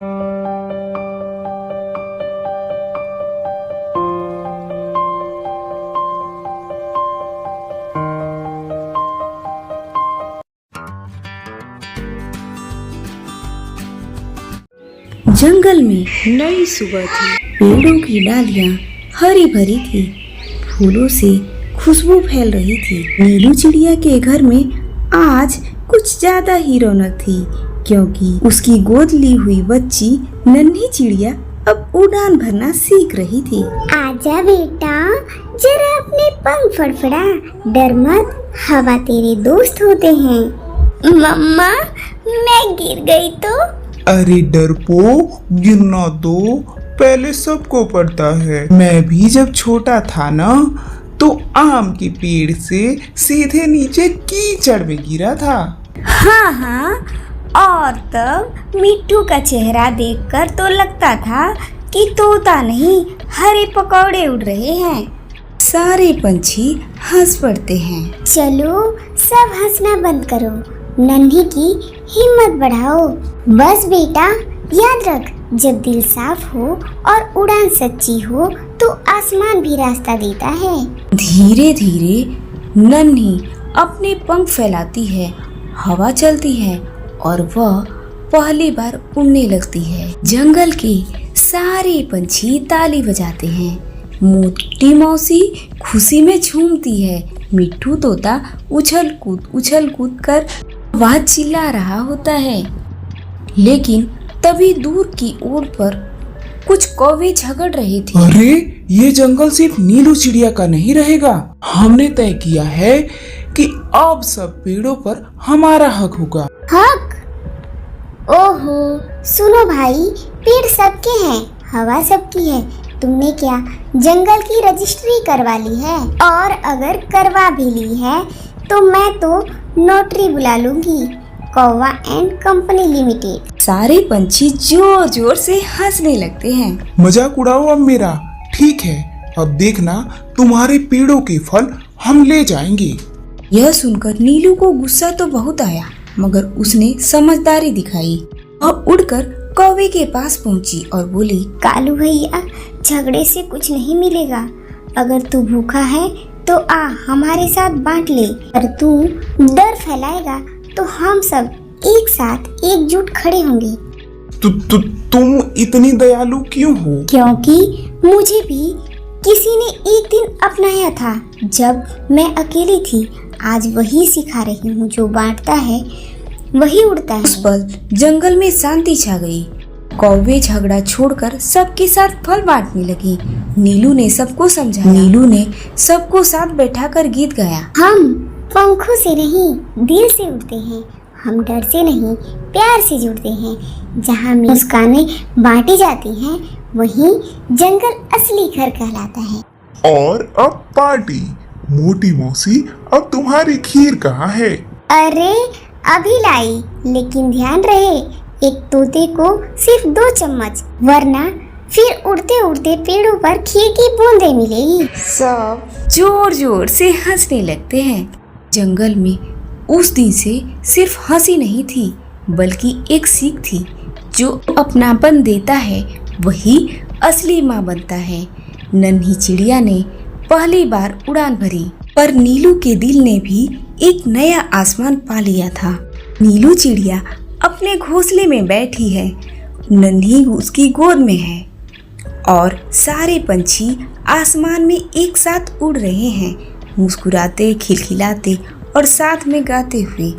जंगल में नई सुबह थी। पेड़ों की डालियां हरी भरी थी। फूलों से खुशबू फैल रही थी। नीलू चिड़िया के घर में आज कुछ ज्यादा ही रौनक थी, क्योंकि उसकी गोद ली हुई बच्ची नन्ही चिड़िया अब उड़ान भरना सीख रही थी। आजा बेटा, जरा अपने पंख फड़फड़ा, डर मत, हवा तेरे दोस्त होते हैं। मम्मा, मैं गिर गई तो? अरे डरपोक, गिरना दो, पहले सबको पड़ता है। मैं भी जब छोटा था ना, तो आम के पेड़ से सीधे नीचे कीचड़ में गिरा था। हाँ, और तब मिट्टू का चेहरा देखकर तो लगता था कि तोता नहीं, हरे पकौड़े उड़ रहे हैं। सारे पंछी हंस पड़ते हैं। चलो सब हंसना बंद करो, नन्ही की हिम्मत बढ़ाओ। बस बेटा, याद रख, जब दिल साफ हो और उड़ान सच्ची हो तो आसमान भी रास्ता देता है। धीरे धीरे नन्ही अपने पंख फैलाती है, हवा चलती है और वह पहली बार उड़ने लगती है। जंगल के सारे पंछी ताली बजाते हैं। मोटी मौसी खुशी में झूमती है। मिट्टू तोता उछल कूद कर वह चिल्ला रहा होता है। लेकिन तभी दूर की ओर पर कुछ कौवे झगड़ रहे थे। अरे, ये जंगल सिर्फ नीलू चिड़िया का नहीं रहेगा। हमने तय किया है कि अब सब पेड़ों पर हमारा हक होगा। हक? ओहो, सुनो भाई, पेड़ सबके हैं, हवा सबकी है। तुमने क्या जंगल की रजिस्ट्री करवा ली है? और अगर करवा भी ली है तो मैं तो नोटरी बुला लूंगी, कौवा एंड कंपनी लिमिटेड। सारे पंछी जोर जोर से हंसने लगते हैं। मजाक उड़ाओ अब मेरा, ठीक है। अब देखना, तुम्हारे पेड़ों के फल हम ले जाएंगे। यह सुनकर नीलू को गुस्सा तो बहुत आया, मगर उसने समझदारी दिखाई और उड़कर कौवे के पास पहुंची और बोली, कालू भैया, झगड़े से कुछ नहीं मिलेगा। अगर तू भूखा है तो आ हमारे साथ बांट ले, और तू डर फैलाएगा तो हम सब एक साथ एकजुट खड़े होंगे। तुम इतनी दयालु क्यों हो? क्योंकि मुझे भी किसी ने एक दिन अपनाया था जब मैं अकेली थी। आज वही सिखा रही हूँ, जो बांटता है वही उड़ता है। उस पल जंगल में शांति छा गई। कौवे झगड़ा छोड़कर सबके साथ फल बांटने लगी। नीलू ने सबको समझाया। नीलू ने सबको साथ बैठाकर गीत गाया। हम पंखों से नहीं, दिल से उड़ते हैं। हम डर से नहीं, प्यार से जुड़ते हैं। जहाँ मुस्कानें बांटी जाती हैं, वहीं जंगल असली घर कहलाता है। और अब पार्टी। मोटी मौसी, अब तुम्हारी खीर कहाँ है? अरे, अभी लाई, लेकिन ध्यान रहे, एक तोते को सिर्फ 2 चम्मच, वरना फिर उड़ते उड़ते पेड़ों पर खीर की बूंदें मिलेगी। सब जोर जोर से हंसने लगते हैं। जंगल में उस दिन से सिर्फ हंसी नहीं थी, बल्कि एक सीख थी, जो अपनापन देता है वही असली माँ बनता है। नन्ही चिड़िया ने पहली बार उड़ान भरी, पर नीलू के दिल ने भी एक नया आसमान पा लिया था। नीलू चिड़िया अपने घोंसले में बैठी है, नन्ही उसकी गोद में है और सारे पंछी आसमान में एक साथ उड़ रहे हैं, मुस्कुराते, खिलखिलाते और साथ में गाते हुए।